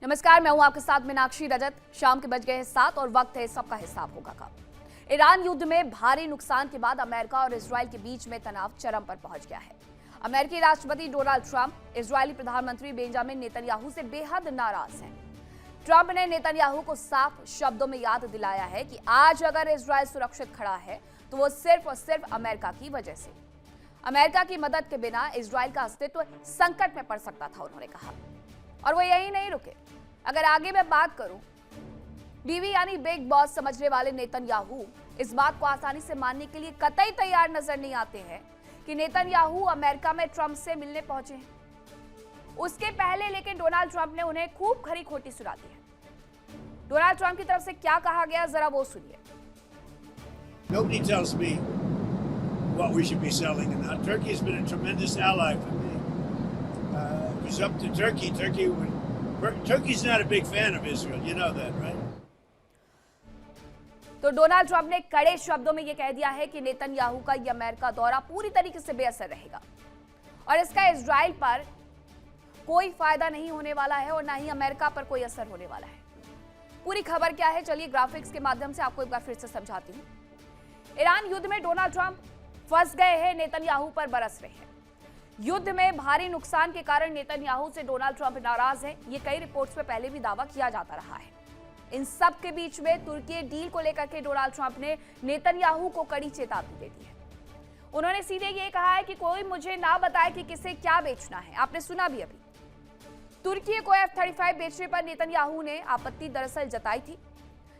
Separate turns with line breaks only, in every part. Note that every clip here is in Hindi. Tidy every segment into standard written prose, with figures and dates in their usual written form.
नमस्कार, मैं हूं आपके साथ मीनाक्षी रजत। शाम के बज गए हैं 7 और वक्त है सबका हिसाब होगा का। ईरान युद्ध में भारी नुकसान के बाद अमेरिका और इजराइल के बीच में तनाव चरम पर पहुंच गया है। अमेरिकी राष्ट्रपति डोनाल्ड ट्रंप इजरायली प्रधानमंत्री बेंजामिन नेतन्याहू से बेहद नाराज हैं। ट्रंप ने नेतन्याहू को साफ शब्दों में याद दिलाया है कि आज अगर इजरायल सुरक्षित खड़ा है तो वो सिर्फ और सिर्फ अमेरिका की वजह से। अमेरिका की मदद के बिना इजरायल का अस्तित्व संकट में पड़ सकता था, उन्होंने कहा। और वो यही नहीं रुके। अगर आगे मैं बात करूं, बीवी यानी बिग बॉस समझने वाले नेतन्याहू इस बात को आसानी से मानने के लिए कतई तैयार नजर नहीं आते हैं कि नेतन्याहू अमेरिका में ट्रंप से मिलने पहुंचे हैं। उसके पहले लेकिन डोनाल्ड ट्रंप ने उन्हें खूब खरी खोटी सुना दी है। डोनाल्ड ट्रंप की तरफ से क्या कहा गया, जरा वो सुनिए।
Nobody tells me what we should be selling and not. Turkey has been a tremendous ally for me. It was up to Turkey. Turkey's not a big fan of Israel. You know that, right?
तो डोनाल्ड ट्रंप ने कड़े शब्दों में यह कह दिया है कि नेतन्याहू का यह अमेरिका दौरा पूरी तरीके से बेअसर रहेगा और इसका इजराइल पर कोई फायदा नहीं होने वाला है और ना ही अमेरिका पर कोई असर होने वाला है। पूरी खबर क्या है, चलिए ग्राफिक्स के माध्यम से आपको एक बार फिर से समझाती हूं। ईरान युद्ध में डोनाल्ड ट्रंप फंस गए हैं, नेतन्याहू पर बरस रहे हैं। युद्ध में भारी नुकसान के कारण नेतन्याहू से डोनाल्ड ट्रंप नाराज हैं। ये कई रिपोर्ट्स में पहले भी दावा किया जाता रहा है। इन सब के बीच में तुर्की डील को लेकर के डोनाल्ड ट्रंप ने नेतन्याहू को कड़ी चेतावनी दे दी है। उन्होंने सीधे ये कहा है कि कोई मुझे ना बताए कि किसे क्या बेचना है। आपने सुना भी अभी। तुर्की को F-35 बेचने पर नेतन्याहू ने आपत्ति दरअसल जताई थी।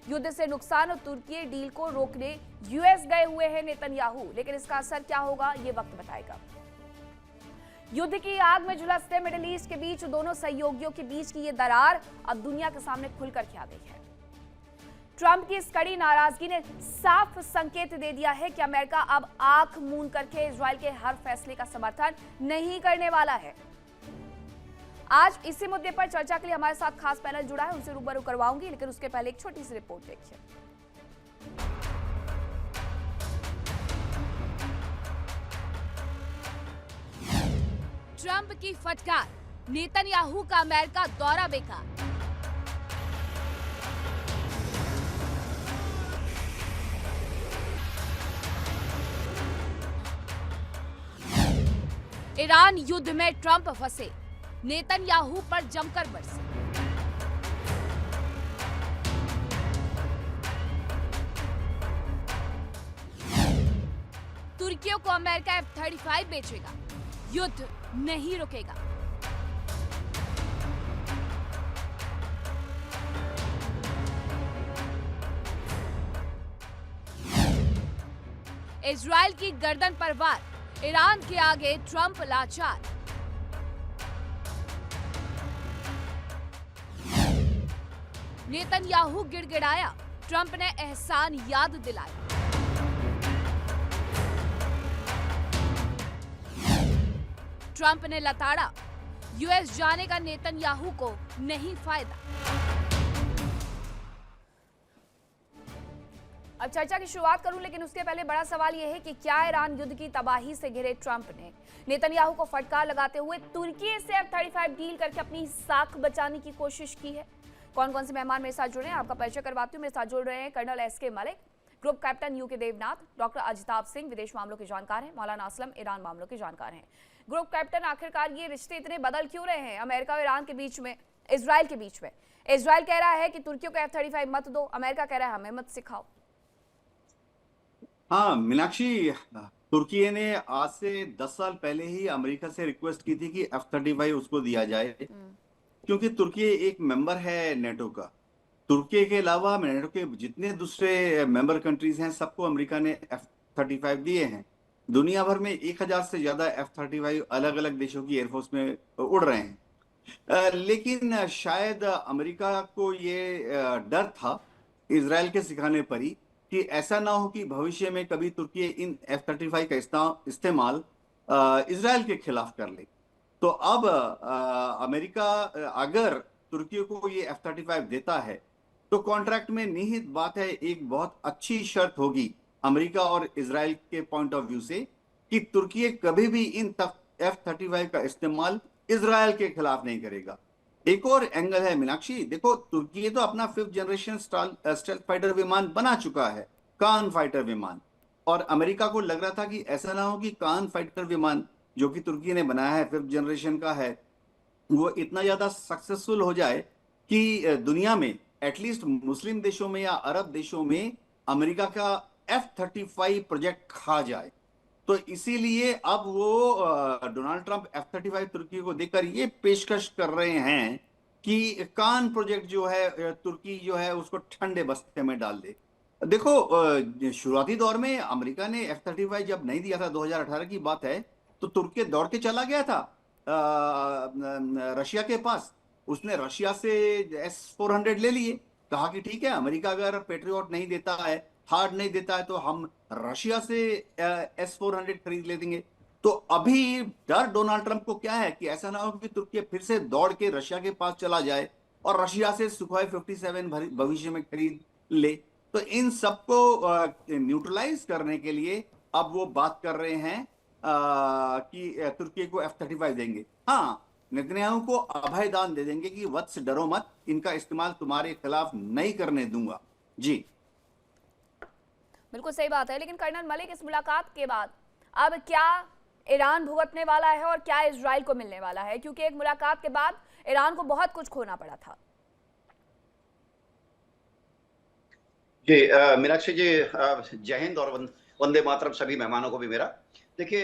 युद्ध से नुकसान और तुर्की डील को रोकने यूएस गए हुए हैं नेतन्याहू, लेकिन इसका असर क्या होगा ये वक्त बताएगा। युद्ध की आग में झुलसते मिडिल ईस्ट के बीच दोनों सहयोगियों के बीच की ये दरार अब दुनिया के सामने खुलकर के आ गई है। ट्रंप की इस कड़ी नाराजगी ने साफ संकेत दे दिया है कि अमेरिका अब आंख मूंद करके इजराइल के हर फैसले का समर्थन नहीं करने वाला है। आज इसी मुद्दे पर चर्चा के लिए हमारे साथ खास पैनल जुड़ा है, उनसे रूबरू करवाऊंगी, लेकिन उसके पहले एक छोटी सी रिपोर्ट देखिए। ट्रंप की फटकार, नेतन्याहू का अमेरिका दौरा बेकार। ईरान युद्ध में ट्रंप फंसे, नेतन्याहू पर जमकर बरसे। तुर्की को अमेरिका F-35 बेचेगा, युद्ध नहीं रुकेगा। इजराइल की गर्दन पर वार, ईरान के आगे ट्रंप लाचार। नेतन्याहू गिड़गिड़ाया, ट्रंप ने एहसान याद दिलाया। ट्रंप ने लताड़ा, यूएस जाने का नेतन्याहू को नहीं फायदा। अब चर्चा की शुरुआत करूं, लेकिन उसके पहले बड़ा सवाल यह है कि क्या ईरान युद्ध की तबाही से घिरे ट्रंप ने नेतन्याहू को फटकार लगाते हुए तुर्की से F-35 डील करके अपनी साख बचाने की कोशिश की है? कौन कौन से मेहमान मेरे साथ जुड़े हैं आपका परिचय करवाती हूँ। मेरे साथ जुड़ रहे हैं colonel S K. Malik, group captain U K Devnath, doctor Ajitabh Singh विदेश मामलों के जानकार हैं, मौलाना असलम ईरान मामलों के जानकार हैं। ग्रुप कैप्टन, आखिरकार ये रिश्ते इतने बदल क्यों रहे हैं अमेरिका और ईरान के बीच में, इजराइल के बीच में? इजराइल कह रहा है कि तुर्की को F-35 मत दो, अमेरिका कह रहा है हमें मत सिखाओ।
हाँ मीनाक्षी, तुर्की ने आज से 10 साल पहले ही अमेरिका से रिक्वेस्ट की थी कि F-35 उसको दिया जाए, क्योंकि तुर्की एक मेंबर है नेटो का। तुर्की के अलावा नेटो के जितने दूसरे मेंबर कंट्रीज हैं सबको अमेरिका ने F-35 दिए हैं। दुनिया भर में 1000 से ज्यादा F-35 अलग अलग देशों की एयरफोर्स में उड़ रहे हैं। लेकिन शायद अमेरिका को ये डर था इजराइल के सिखाने पर ही कि ऐसा ना हो कि भविष्य में कभी तुर्की इन F-35 का इस्तेमाल इजराइल के खिलाफ कर ले। तो अब अमेरिका अगर तुर्की को ये F-35 देता है तो कॉन्ट्रैक्ट में निहित बात है, एक बहुत अच्छी शर्त होगी अमेरिका और इजराइल के पॉइंट ऑफ व्यू से कि तुर्की कभी भी इन F-35 का इस्तेमाल इजराइल के खिलाफ नहीं करेगा। एक और एंगल है मीनाक्षी, देखो तुर्की तो अपना 5th जनरेशन स्टेल्थ फाइटर विमान बना चुका है, कान फाइटर विमान। और अमेरिका को लग रहा था कि ऐसा ना हो कि कान फाइटर विमान जो कि तुर्की ने बनाया है 5th जनरेशन का है, वो इतना ज्यादा सक्सेसफुल हो जाए कि दुनिया में एटलीस्ट मुस्लिम देशों में या अरब देशों में अमेरिका का F-35 प्रोजेक्ट खा जाए। तो इसीलिए अब वो डोनाल्ड ट्रंप F-35 तुर्की को देकर ये पेशकश कर रहे हैं कि कान प्रोजेक्ट जो है तुर्की जो है उसको ठंडे बस्ते में डाल दे। देखो शुरुआती दौर में अमेरिका ने F-35 जब नहीं दिया था, 2018 की बात है, तो तुर्की दौड़ के चला गया था रशिया के पास। उसने रशिया से S-400 ले लिए, कहा कि ठीक है अमेरिका अगर पेट्रियट नहीं देता है, हार्ड नहीं देता है, तो हम रशिया से S-400 खरीद ले देंगे। तो अभी डर डोनाल्ड ट्रंप को क्या है कि ऐसा ना हो कि तुर्की फिर से दौड़ के रशिया के पास चला जाए और रशिया से सुखोई 57 भविष्य में खरीद ले। तो इन सबको न्यूट्रलाइज करने के लिए अब वो बात कर रहे हैं कि तुर्की को F-35 देंगे। हाँ, नेतन्याहू को अभय दान दे देंगे कि वत्स डरो मत, इनका इस्तेमाल तुम्हारे खिलाफ नहीं करने दूंगा। जी
बिल्कुल सही बात है। लेकिन कर्नल मलिक, इस मुलाकात के बाद अब क्या ईरान भुगतने वाला है और क्या इजराइल को मिलने वाला है? क्योंकि एक मुलाकात के बाद ईरान को बहुत कुछ खोना पड़ा था।
जी मीनाक्षी जी, जय हिंद और वंदे मातरम सभी मेहमानों को भी मेरा। देखिए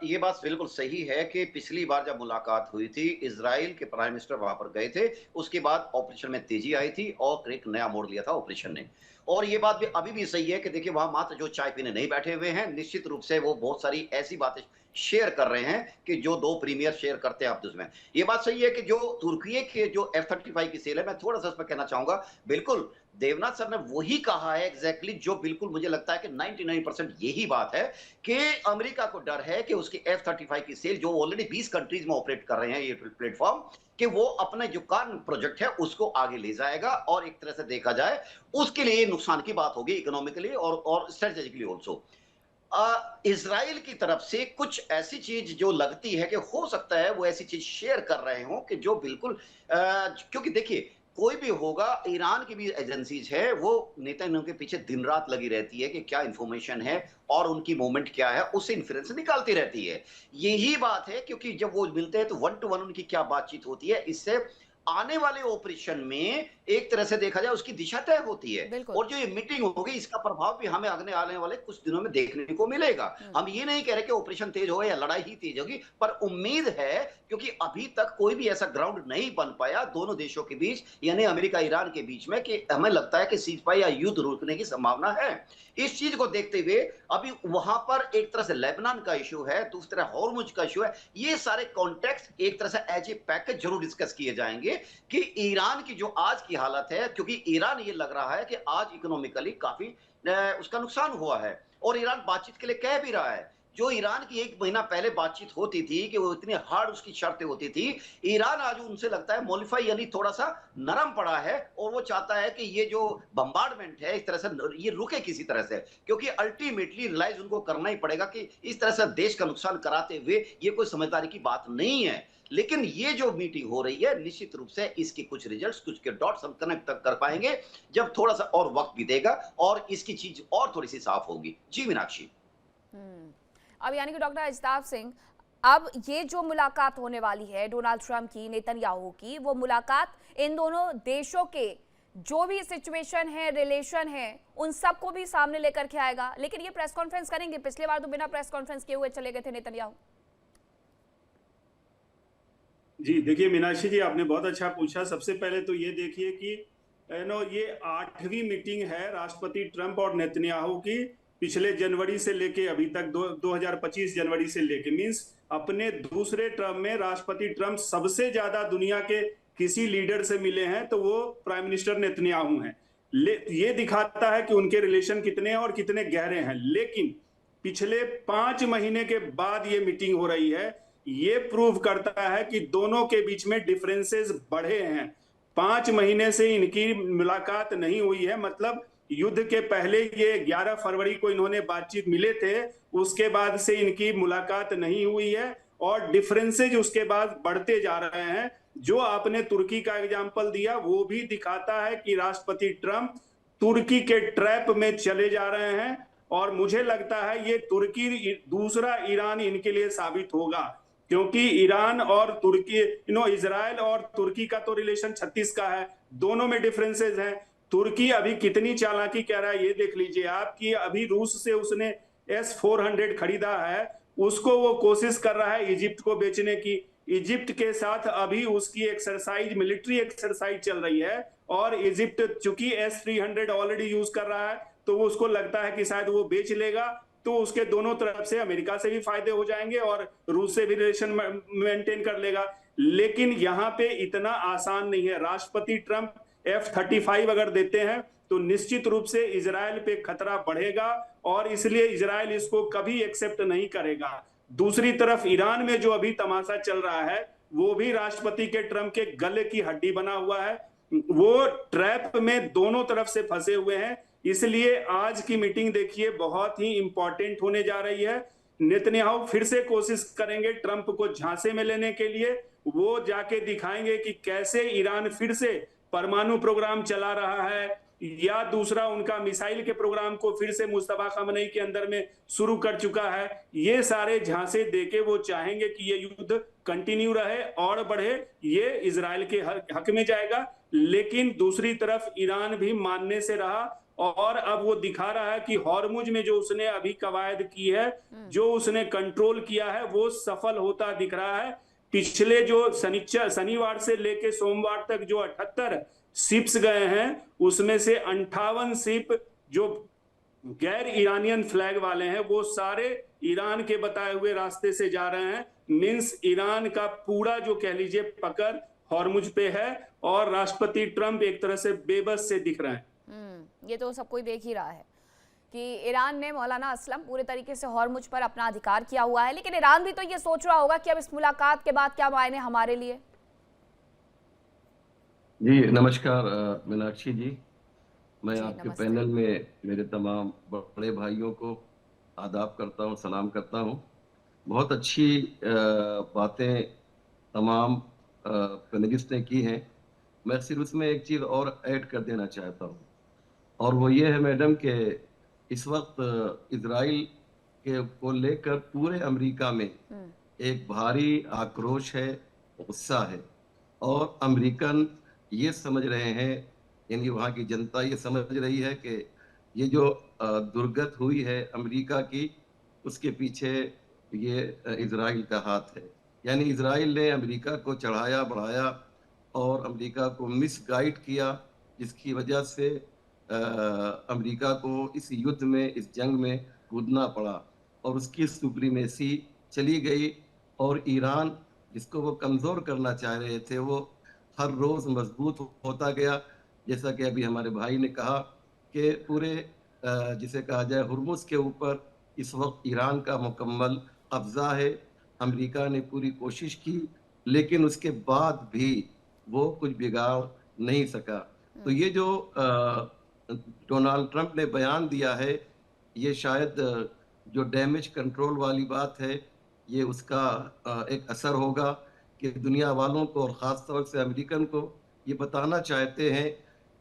ये बात बिल्कुल सही है कि पिछली बार जब मुलाकात हुई थी, इजराइल के प्राइम मिनिस्टर वहां पर गए थे, उसके बाद ऑपरेशन में तेजी आई थी और एक नया मोड़ लिया था ऑपरेशन ने। और ये बात भी अभी भी सही है कि देखिए वहां मात्र जो चाय पीने नहीं बैठे हुए हैं, निश्चित रूप से वो बहुत सारी ऐसी बातें शेयर कर रहे हैं कि जो दो प्रीमियर शेयर करते हैं आपस में। ये बात सही है कि जो तुर्की के जो F-35 की सेल है, मैं थोड़ा सा उसमें कहना चाहूंगा, बिल्कुल देवनाथ सर ने वही कहा है एग्जैक्टली जो बिल्कुल मुझे लगता है कि 99% यही बात है कि अमेरिका को डर है कि उसकी F-35 की सेल जो ऑलरेडी 20 कंट्रीज में ऑपरेट कर रहे हैं ये प्लेटफॉर्म, कि वो अपने जो कान प्रोजेक्ट है उसको आगे ले जाएगा और एक तरह से देखा जाए उसके लिए नुकसान की बात होगी इकोनॉमिकली और स्ट्रेटेजिकली ऑल्सो। इजराइल की तरफ से कुछ ऐसी चीज जो लगती है कि हो सकता है वो ऐसी चीज शेयर कर रहे हो कि जो बिल्कुल क्योंकि देखिए कोई भी होगा, ईरान की भी एजेंसीज है वो नेतन्याहू के पीछे दिन रात लगी रहती है कि क्या इंफॉर्मेशन है और उनकी मूवमेंट क्या है, उससे इन्फ्लुएंस निकालती रहती है। यही बात है क्योंकि जब वो मिलते हैं तो 1 to 1 उनकी क्या बातचीत होती है, इससे आने वाले ऑपरेशन में एक तरह से देखा जाए उसकी दिशा तय होती है। और जो ये मीटिंग होगी इसका प्रभाव भी हमें आने वाले कुछ दिनों में देखने को मिलेगा। हम ये नहीं कह रहे कि ऑपरेशन तेज होगा या लड़ाई ही तेज होगी, पर उम्मीद है क्योंकि अभी तक कोई भी ऐसा ग्राउंड नहीं बन पाया दोनों देशों के बीच, यानी अमेरिका ईरान के बीच में, कि हमें लगता है कि सीजफायर या युद्ध रुकने की संभावना है। इस चीज को देखते हुए अभी वहां पर एक तरह से लेबनान का इशू है, दूसरी तरह हॉर्मुज का इशू है। ये सारे कॉन्टेक्स्ट एक तरह से एज ए पैकेज जरूर डिस्कस किए जाएंगे कि ईरान की जो आज की हालत है, क्योंकि ईरान ये लग रहा है कि आज इकोनॉमिकली काफी उसका नुकसान हुआ है और ईरान बातचीत के लिए कह भी रहा है। जो ईरान की 1 महीना पहले बातचीत होती थी कि वो इतनी हार्ड उसकी शर्तें होती थी, ईरान आज उनसे लगता है मॉडिफाई यानी थोड़ा सा नरम पड़ा है और वो चाहता है कि ये जो बम्बार्डमेंट है इस तरह से ये रुके किसी तरह से, क्योंकि अल्टीमेटली रियलाइज उनको करना ही पड़ेगा कि इस तरह से देश का नुकसान कराते हुए ये कोई समझदारी की बात नहीं है। लेकिन ये जो मीटिंग हो रही है निश्चित रूप से इसके कुछ रिजल्ट्स, कुछ के डॉट्स हम कनेक्ट तक कर पाएंगे जब थोड़ा सा और वक्त भी देगा और इसकी चीज और थोड़ी सी साफ होगी। जी मीनाक्षी।
अब यानी कि डॉक्टर अजताब सिंह, अब ये जो मुलाकात होने वाली है डोनाल्ड ट्रंप की, नेतन्याहू की, वो मुलाकात इन दोनों देशों के जो भी सिचुएशन है, रिलेशन है, उन सबको भी सामने लेकर के आएगा। लेकिन ये प्रेस कॉन्फ्रेंस करेंगे, पिछले बार तो बिना प्रेस कॉन्फ्रेंस किए हुए चले गए थे नेतन्याहू।
जी देखिए मीनाक्षी जी, आपने बहुत अच्छा पूछा। सबसे पहले तो ये देखिए कि ये 8वीं मीटिंग है राष्ट्रपति ट्रंप और नेतन्याहू की, पिछले जनवरी से लेके अभी तक 2025 जनवरी से लेके, मींस अपने दूसरे टर्म में राष्ट्रपति ट्रंप सबसे ज्यादा दुनिया के किसी लीडर से मिले हैं तो वो प्राइम मिनिस्टर नेतन्याहू हैं। ये दिखाता है कि उनके रिलेशन कितने और कितने गहरे हैं। लेकिन पिछले 5 महीने के बाद ये मीटिंग हो रही है, ये प्रूव करता है कि दोनों के बीच में डिफरेंसेस बढ़े हैं। 5 महीने से इनकी मुलाकात नहीं हुई है, मतलब युद्ध के पहले ये 11 फरवरी को इन्होंने बातचीत मिले थे, उसके बाद से इनकी मुलाकात नहीं हुई है और डिफरेंसेज उसके बाद बढ़ते जा रहे हैं। जो आपने तुर्की का एग्जाम्पल दिया वो भी दिखाता है कि राष्ट्रपति ट्रंप तुर्की के ट्रैप में चले जा रहे हैं, और मुझे लगता है ये तुर्की दूसरा ईरान इनके लिए साबित होगा, क्योंकि ईरान और तुर्की इजराइल और तुर्की का तो रिलेशन 36 का है, दोनों में डिफरेंसेस हैं। तुर्की अभी कितनी चालाकी कह रहा है ये देख लीजिए आप, कि अभी रूस से उसने S-400 खरीदा है, उसको वो कोशिश कर रहा है इजिप्ट को बेचने की। इजिप्ट के साथ अभी उसकी एक्सरसाइज, मिलिट्री एक्सरसाइज चल रही है, और इजिप्ट चूंकि S-300 ऑलरेडी यूज कर रहा है, तो वो उसको लगता है कि शायद वो बेच लेगा, तो उसके दोनों तरफ से अमेरिका से भी फायदे हो जाएंगे और रूस से भी रिलेशन मेंटेन कर लेगा। लेकिन यहाँ पे इतना आसान नहीं है। राष्ट्रपति ट्रंप F-35 अगर देते हैं तो निश्चित रूप से इजराइल पे खतरा बढ़ेगा, और इसलिए इजराइल इसको कभी एक्सेप्ट नहीं करेगा। दूसरी तरफ ईरान में जो अभी तमाशा चल रहा है वो भी राष्ट्रपति के ट्रंप के गले की हड्डी बना हुआ है। वो ट्रैप में दोनों तरफ से फंसे हुए हैं, इसलिए आज की मीटिंग देखिए बहुत ही इंपॉर्टेंट होने जा रही है। नेतन्याहू फिर से कोशिश करेंगे ट्रंप को झांसे में लेने के लिए। वो जाके दिखाएंगे कि कैसे ईरान फिर से परमाणु प्रोग्राम चला रहा है, या दूसरा उनका मिसाइल के प्रोग्राम को फिर से मुस्तफा खamenei के अंदर में शुरू कर चुका है। ये सारे झांसे देके वो चाहेंगे कि ये युद्ध कंटिन्यू रहे और बढ़े, ये इजराइल के हक में जाएगा। लेकिन दूसरी तरफ ईरान भी मानने से रहा, और अब वो दिखा रहा है कि हॉर्मुज में जो उसने अभी कवायद की है, जो उसने कंट्रोल किया है, वो सफल होता दिख रहा है। पिछले जो शनिवार से लेके सोमवार तक जो 78 शिप्स गए हैं, उसमें से 58 शिप जो गैर ईरानियन फ्लैग वाले हैं वो सारे ईरान के बताए हुए रास्ते से जा रहे हैं। मींस ईरान का पूरा जो कह लीजिए पकड़ हॉर्मुज पे है, और राष्ट्रपति ट्रंप एक तरह से बेबस से दिख रहे हैं।
ये तो सब कोई देख ही रहा है कि ईरान ने मौलाना असलम पूरे तरीके से हॉर्मुज पर अपना अधिकार किया हुआ है, लेकिन ईरान भी तो ये सोच रहा होगा कि अब इस मुलाकात के बाद क्या मायने हमारे लिए।
जी नमस्कार मीनाक्षी जी, मैं
जी,
आपके
नमस्ते।
पैनल में मेरे तमाम बड़े भाइयों को आदाब करता हूँ, सलाम करता हूँ। बहुत अच्छी बातें तमाम पैनलिस्ट ने की हैं। मैं सिर्फ उसमें एक चीज़ और ऐड कर देना चाहता हूँ, और वो ये है मैडम कि इस वक्त इजराइल के को लेकर पूरे अमेरिका में एक भारी आक्रोश है, गुस्सा है, और अमेरिकन ये समझ रहे हैं, यानी वहाँ की जनता ये समझ रही है कि ये जो दुर्गत हुई है अमेरिका की, उसके पीछे ये इजराइल का हाथ है। यानी इजराइल ने अमेरिका को चढ़ाया बढ़ाया और अमेरिका को मिसगाइड किया, जिसकी वजह से अमेरिका को इस युद्ध में, इस जंग में कूदना पड़ा, और उसकी सुप्रीमेसी चली गई। और ईरान जिसको वो कमज़ोर करना चाह रहे थे, वो हर रोज़ मजबूत होता गया। जैसा कि अभी हमारे भाई ने कहा कि पूरे जिसे कहा जाए हुर्मुज़ के ऊपर इस वक्त ईरान का मुकम्मल कब्ज़ा है। अमेरिका ने पूरी कोशिश की, लेकिन उसके बाद भी वो कुछ बिगाड़ नहीं सका। तो ये जो डोनाल्ड ट्रंप ने बयान दिया है, ये शायद जो डैमेज कंट्रोल वाली बात है, ये उसका एक असर होगा कि दुनिया वालों को और ख़ास तौर से अमेरिकन को ये बताना चाहते हैं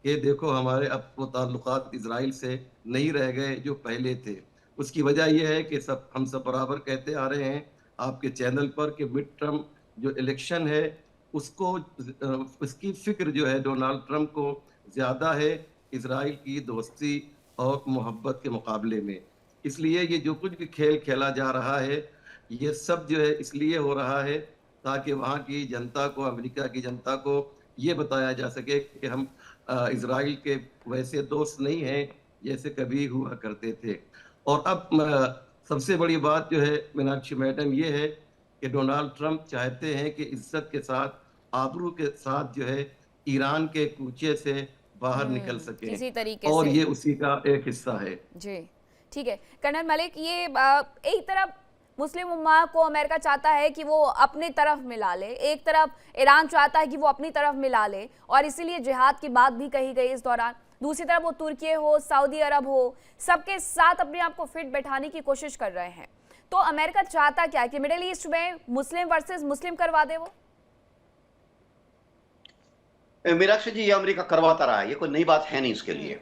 कि देखो हमारे अब वो ताल्लुकात इजराइल से नहीं रह गए जो पहले थे। उसकी वजह यह है कि हम सब बराबर कहते आ रहे हैं आपके चैनल पर कि मिड टर्म जो इलेक्शन है उसको उसकी फिक्र जो है डोनाल्ड ट्रंप को ज़्यादा है इजराइल की दोस्ती और मोहब्बत के मुकाबले में। इसलिए ये जो कुछ भी खेल खेला जा रहा है, ये सब जो है इसलिए हो रहा है ताकि वहाँ की जनता को, अमेरिका की जनता को ये बताया जा सके कि हम इजराइल के वैसे दोस्त नहीं हैं जैसे कभी हुआ करते थे। और अब सबसे बड़ी बात जो है मीनाक्षी मैडम ये है कि डोनाल्ड ट्रंप चाहते हैं कि इज्जत के साथ, आबरू के साथ जो है ईरान के कूचे से बाहर निकल सके,
किसी तरीके
और
से।
ये उसी का एक हिस्सा है।
जी ठीक है कर्नल मलिक, ये एक तरफ मुस्लिम उम्मा को अमेरिका चाहता है कि वो अपनी तरफ मिला ले, एक तरफ ईरान चाहता है कि वो अपनी तरफ मिला ले, और इसीलिए जिहाद की बात भी कही गई इस दौरान। दूसरी तरफ वो तुर्की हो, सऊदी अरब हो, सबके साथ अपने आप को फिट बैठाने की कोशिश कर रहे हैं। तो अमेरिका चाहता क्या है कि मिडिल ईस्ट में मुस्लिम वर्सेस मुस्लिम करवा दे वो?
मीनाक्षी जी, ये अमेरिका करवाता रहा है, ये कोई नई बात है नहीं इसके लिए।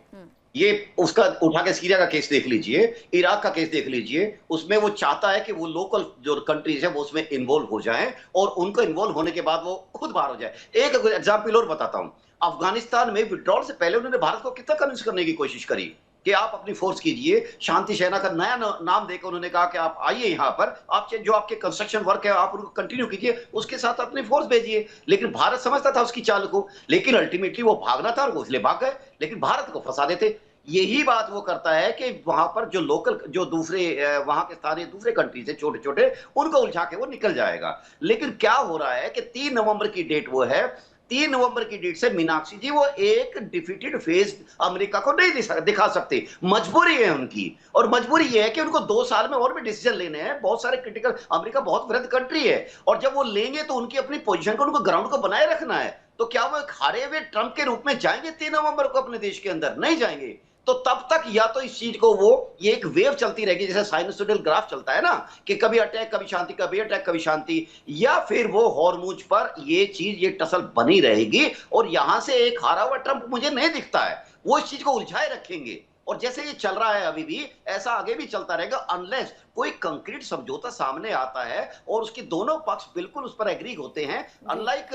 ये उसका उठा के सीरिया का केस देख लीजिए, इराक का केस देख लीजिए, उसमें वो चाहता है कि वो लोकल जो कंट्रीज है वो उसमें इन्वॉल्व हो जाएं और उनको इन्वॉल्व होने के बाद वो खुद बाहर हो जाए। एक एग्जाम्पल और बताता हूं, अफगानिस्तान में विड्रॉल से पहले उन्होंने भारत को कितना कन्विंस करने की कोशिश करी कि आप अपनी फोर्स कीजिए, शांति सेना का नया नाम देकर उन्होंने कहा कि आप आइए यहाँ पर, आप जो आपके कंस्ट्रक्शन वर्क है आप उनको कंटिन्यू कीजिए, उसके साथ अपनी फोर्स भेजिए। लेकिन भारत समझता था उसकी चाल को, लेकिन अल्टीमेटली वो भागना था और वो इसलिए भाग गए, लेकिन भारत को फंसा देते। यही बात वो करता है कि वहां पर जो लोकल जो दूसरे वहां के स्थानीय दूसरे कंट्रीज है छोटे छोटे, उनको उलझा के वो निकल जाएगा। लेकिन क्या हो रहा है कि 3 नवंबर की डेट वो है, 3 नवंबर की डेट से मीनाक्षी जी वो एक डिफीटेड फेस अमेरिका को नहीं दिखा सकते, मजबूरी है उनकी। और मजबूरी ये है कि उनको 2 साल में और भी डिसीजन लेने हैं, बहुत सारे क्रिटिकल, अमेरिका बहुत वृहद कंट्री है और जब वो लेंगे तो उनकी अपनी पोजीशन को, उनको ग्राउंड को बनाए रखना है। तो क्या वो एक हारे हुए ट्रंप के रूप में जाएंगे 3 नवंबर को अपने देश के अंदर? नहीं जाएंगे। तो तब तक या तो इस चीज को वो ये एक वेव चलती रहेगी, जैसे साइनसोइडल ग्राफ चलता है ना, कि कभी अटैक कभी शांति, कभी अटैक कभी शांति, या फिर वो हॉर्मुज पर ये चीज ये टसल बनी रहेगी और यहां से एक हारा हुआ ट्रंप मुझे नहीं दिखता है, वो इस चीज को उलझाए रखेंगे। और जैसे ये चल रहा है अभी भी, ऐसा आगे भी चलता रहेगा अनलेस कोई कंक्रीट समझौता सामने आता है और उसके दोनों पक्ष बिल्कुल उस पर एग्री होते हैं। Unlike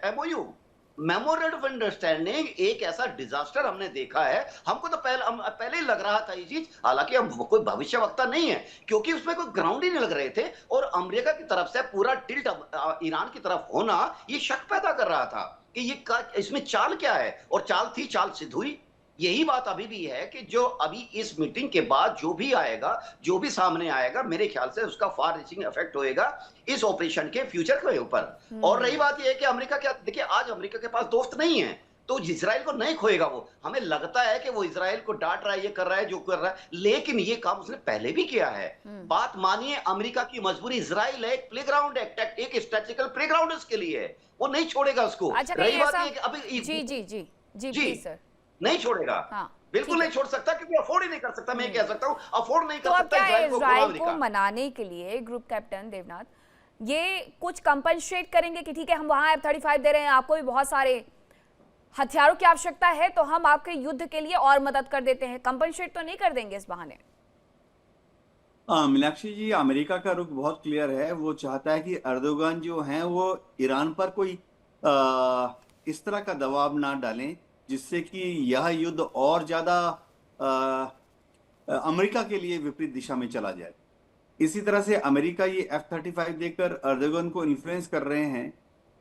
MOU, memorandum of understanding, एक ऐसा डिजास्टर हमने देखा है। हमको तो पहले ही लग रहा था ये चीज, हालांकि हम कोई भविष्यवक्ता नहीं है, क्योंकि उसमें कोई ग्राउंड ही नहीं लग रहे थे और अमेरिका की तरफ से पूरा टिल्ट ईरान की तरफ होना ये शक पैदा कर रहा था कि ये इसमें चाल क्या है, और चाल थी, चाल सिद्ध हुई। यही बात अभी भी है कि जो अभी इस मीटिंग के बाद जो भी आएगा, जो भी सामने आएगा, मेरे ख्याल से उसका फार रीचिंग इफेक्ट होएगा इस ऑपरेशन के फ्यूचर के ऊपर। और रही बात यह है कि अमेरिका, क्या देखिए, आज अमेरिका के पास दोस्त नहीं है, तो इजराइल को नहीं खोएगा वो। हमें लगता है कि वो इजराइल को डांट रहा है, ये कर रहा है, जो कर रहा है, लेकिन ये काम उसने पहले भी किया है। बात मानिए, अमेरिका की मजबूरी, इजराइल है एक प्लेग्राउंड है, एक स्ट्रेटेजिकल प्लेग्राउंड उसके लिए है, वो नहीं छोड़ेगा उसको।
अच्छा,
रही बात
ऐसा...
ये कि अभी
जी जी जी जी
जी
प्लीज सर।
नहीं छोड़ेगा।
हाँ,
बिल्कुल नहीं छोड़ सकता, क्योंकि अफोर्ड ही नहीं कर सकता। मैं कह सकता हूं अफोर्ड नहीं
तो
कर
अब
सकता
क्या है, इजराइल को
अमेरिका।
मनाने के लिए ग्रुप कैप्टन देवनाथ ये कुछ कंपनसेट करेंगे कि ठीक है, हम वहां F-35 दे रहे हैं, आपको भी बहुत सारे हथियारों की आवश्यकता है, तो हम आपके युद्ध के लिए और मदद कर देते हैं, कंपनसेट तो नहीं कर देंगे इस बहाने?
मीनाक्षी जी, अमेरिका का रुख बहुत क्लियर है। वो चाहता है कि अर्दोगान जो हैं वो ईरान पर कोई इस तरह का दबाव ना डालें जिससे कि यह युद्ध और ज्यादा अमेरिका के लिए विपरीत दिशा में चला जाए। इसी तरह से अमेरिका ये F-35 देकर अर्दोगन को इन्फ्लुएंस कर रहे हैं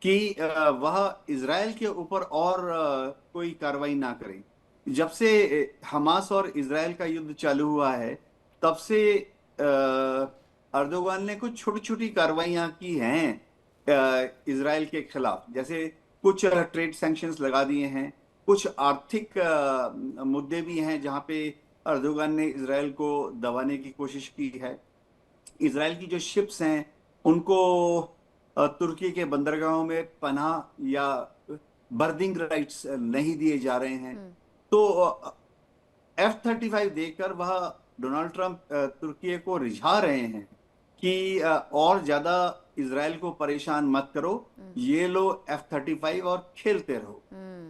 कि वह इजराइल के ऊपर और कोई कार्रवाई ना करें। जब से हमास और इजराइल का युद्ध चालू हुआ है, तब से अर्दोगन ने कुछ छोटी छोटी कार्रवाइयां की हैं इजराइल के खिलाफ, जैसे कुछ ट्रेड सैंक्शंस लगा दिए हैं, कुछ आर्थिक मुद्दे भी हैं जहां पे अर्दोगन ने इजराइल को दबाने की कोशिश की है। इजराइल की जो शिप्स हैं उनको तुर्की के बंदरगाहों में पनाह या बर्दिंग राइट्स नहीं दिए जा रहे हैं। तो F-35 देकर वह डोनाल्ड ट्रंप तुर्की को रिझा रहे हैं कि और ज्यादा इजराइल को परेशान मत करो, ये लो F-35 और खेलते रहो।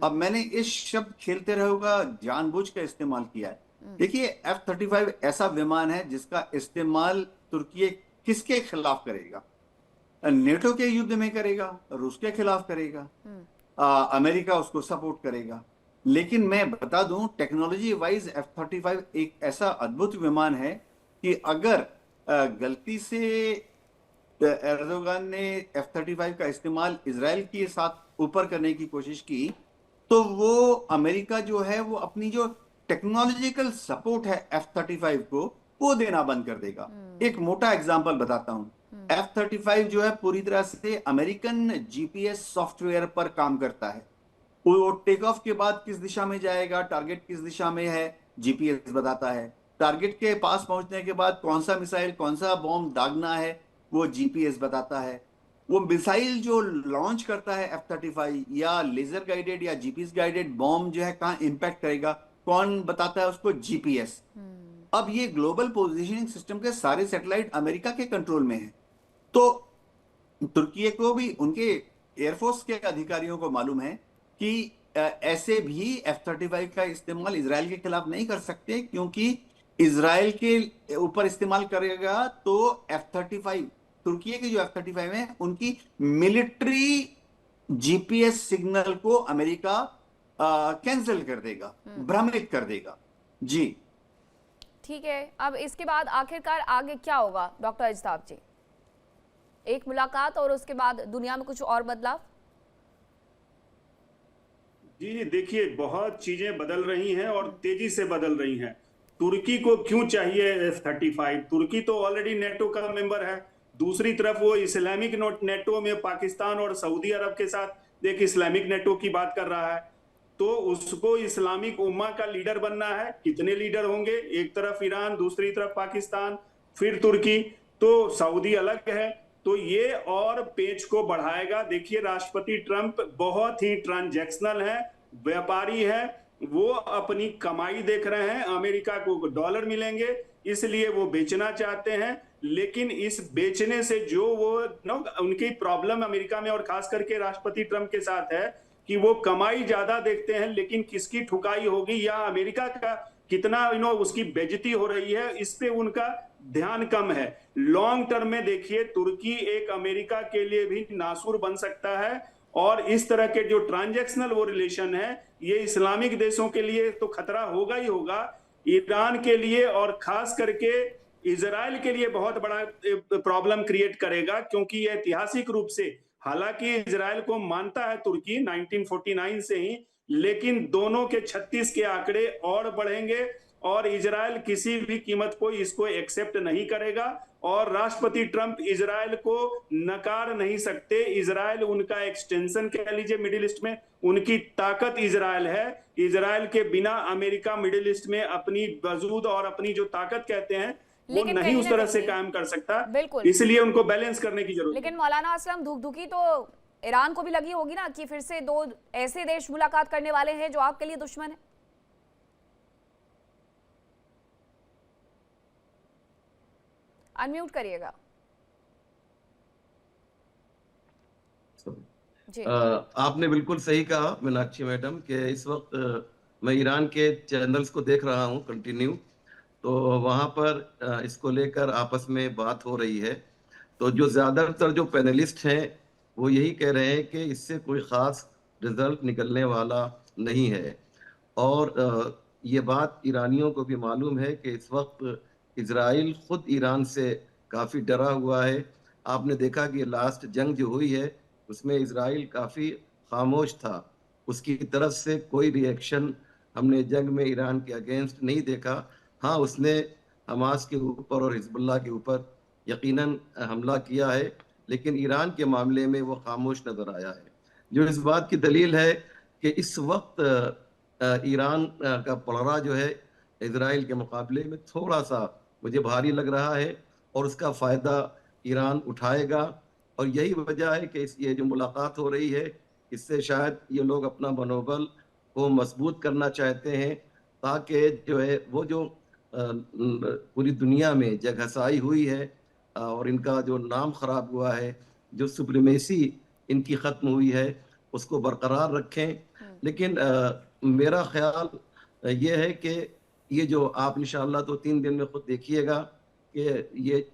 अब मैंने इस शब्द खेलते रहो का जानबूझ कर इस्तेमाल किया है। देखिए, F-35 ऐसा विमान है जिसका इस्तेमाल तुर्की किसके खिलाफ करेगा? नेटो के युद्ध में करेगा, रूस के खिलाफ करेगा, अमेरिका उसको सपोर्ट करेगा। लेकिन मैं बता दूं, टेक्नोलॉजी वाइज F-35 एक ऐसा अद्भुत विमान है कि अगर गलती से एर्दोगान ने F-35 का इस्तेमाल इजराइल के साथ ऊपर करने की कोशिश की, तो वो अमेरिका जो है वो अपनी जो टेक्नोलॉजिकल सपोर्ट है F-35 को, वो देना बंद कर देगा। एक मोटा एग्जांपल बताता हूं। F-35 जो है पूरी तरह से अमेरिकन जीपीएस सॉफ्टवेयर पर काम करता है। वो टेक ऑफ के बाद किस दिशा में जाएगा, टारगेट किस दिशा में है, जीपीएस बताता है। टारगेट के पास पहुंचने के बाद कौन सा मिसाइल, कौन सा बॉम्ब दागना है, वो जीपीएस बताता है। वो मिसाइल जो लॉन्च करता है F-35 या लेजर गाइडेड या जीपीएस गाइडेड बॉम्ब जो है कहां इंपैक्ट करेगा, कौन बताता है उसको? जीपीएस। अब ये ग्लोबल पोजीशनिंग सिस्टम के सारे सैटेलाइट अमेरिका के कंट्रोल में हैं। तो तुर्की को भी उनके एयरफोर्स के अधिकारियों को मालूम है कि ऐसे भी F-35 का इस्तेमाल इजराइल के खिलाफ नहीं कर सकते, क्योंकि इजराइल के ऊपर इस्तेमाल करेगा तो F-35 तुर्की के जो F-35 है उनकी मिलिट्री जीपीएस सिग्नल को अमेरिका कैंसिल कर देगा, भ्रमित कर देगा। जी
ठीक है, अब इसके बाद आखिरकार आगे क्या होगा डॉक्टर अजताब जी? एक मुलाकात और उसके बाद दुनिया में कुछ और बदलाव?
जी देखिए, बहुत चीजें बदल रही हैं और तेजी से बदल रही हैं। तुर्की को क्यों चाहिए F-35? तुर्की तो ऑलरेडी नेटो का मेंबर है। दूसरी तरफ वो इस्लामिक नेटो में पाकिस्तान और सऊदी अरब के साथ एक इस्लामिक नेटो की बात कर रहा है, तो उसको इस्लामिक उम्मा का लीडर बनना है। कितने लीडर होंगे? एक तरफ ईरान, दूसरी तरफ पाकिस्तान, फिर तुर्की, तो सऊदी अलग है, तो ये और पेच को बढ़ाएगा। देखिए, राष्ट्रपति ट्रंप बहुत ही ट्रांजैक्शनल है, व्यापारी है, वो अपनी कमाई देख रहे हैं। अमेरिका को डॉलर मिलेंगे इसलिए वो बेचना चाहते हैं, लेकिन इस बेचने से जो वो उनकी प्रॉब्लम अमेरिका में और खास करके राष्ट्रपति ट्रंप के साथ है कि वो कमाई ज्यादा देखते हैं, लेकिन किसकी ठुकाई होगी या अमेरिका का कितना उसकी बेइज्जती हो रही है, इस पे उनका ध्यान कम है। लॉन्ग टर्म में देखिए, तुर्की एक अमेरिका के लिए भी नासूर बन सकता है, और इस तरह के जो ट्रांजैक्शनल वो रिलेशन है, ये इस्लामिक देशों के लिए तो खतरा होगा ही होगा, ईरान के लिए और खास करके इजराइल के लिए बहुत बड़ा प्रॉब्लम क्रिएट करेगा, क्योंकि ये ऐतिहासिक रूप से, हालांकि इजराइल को मानता है तुर्की 1949 से ही, लेकिन दोनों के 36 के आंकड़े और बढ़ेंगे और इजराइल किसी भी कीमत को इसको एक्सेप्ट नहीं करेगा, और राष्ट्रपति ट्रंप इजराइल को नकार नहीं सकते। इजराइल उनका एक्सटेंशन कह लीजिए मिडिल ईस्ट में, उनकी ताकत इजराइल है। इजराइल के बिना अमेरिका मिडिल ईस्ट में अपनी वजूद और अपनी जो ताकत कहते हैं वो नहीं उस तरह से काम कर सकता, इसलिए उनको बैलेंस करने की जरूरत है।
लेकिन मौलाना असलम, धुकधुकी तो ईरान को भी लगी होगी ना कि फिर से दो ऐसे देश मुलाकात करने वाले हैं जो आपके लिए दुश्मन है। अनम्यूट करिएगा जी।
आपने बिल्कुल सही कहा मीनाक्षी मैडम कि इस वक्त मैं ईरान के चैनल्स को देख रहा हूं कंटिन्यू, तो वहां पर इसको लेकर आपस में बात हो रही है। तो जो ज्यादातर जो पैनलिस्ट हैं वो यही कह रहे हैं कि इससे कोई ख़ास रिजल्ट निकलने वाला नहीं है, और ये बात ईरानियों को भी मालूम है कि इस वक्त इजराइल खुद ईरान से काफ़ी डरा हुआ है। आपने देखा कि लास्ट जंग जो हुई है उसमें इजराइल काफ़ी खामोश था, उसकी तरफ से कोई रिएक्शन हमने जंग में ईरान के अगेंस्ट नहीं देखा। हाँ, उसने हमास के ऊपर और हिजबुल्लाह के ऊपर यकीनन हमला किया है, लेकिन ईरान के मामले में वो खामोश नज़र आया है, जो इस बात की दलील है कि इस वक्त ईरान का पलड़ा जो है इजराइल के मुकाबले में थोड़ा सा मुझे भारी लग रहा है, और उसका फ़ायदा ईरान उठाएगा। और यही वजह है कि ये जो मुलाकात हो रही है, इससे शायद ये लोग अपना मनोबल को मजबूत करना चाहते हैं, ताकि जो है वो जो पूरी दुनिया में जगहसाई हुई है और इनका जो नाम ख़राब हुआ है, जो सुप्रीमेसी इनकी ख़त्म हुई है, उसको बरकरार रखें। लेकिन मेरा ख्याल ये है कि ये जो आप इंशाअल्लाह तो 3 दिन में खुद देखिएगा कि ये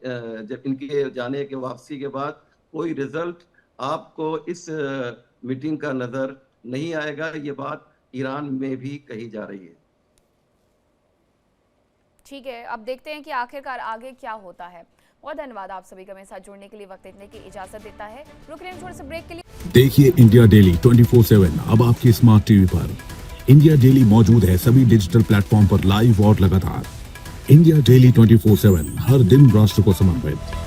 जब इनके जाने के वापसी के बाद कोई रिजल्ट आपको इस मीटिंग का नज़र नहीं आएगा। ये बात ईरान में भी कही जा रही है।
ठीक है, अब देखते हैं कि आखिरकार आगे क्या होता है। बहुत धन्यवाद आप सभी का मेरे साथ जुड़ने के लिए। वक्त इतने की इजाजत देता है, रुक रहे हैं थोड़े से ब्रेक के लिए।
देखिए इंडिया डेली 24/7 अब आपके स्मार्ट टीवी पर। इंडिया डेली मौजूद है सभी डिजिटल प्लेटफॉर्म पर लाइव और लगातार। इंडिया डेली 24/7 हर दिन राष्ट्र को समर्पित।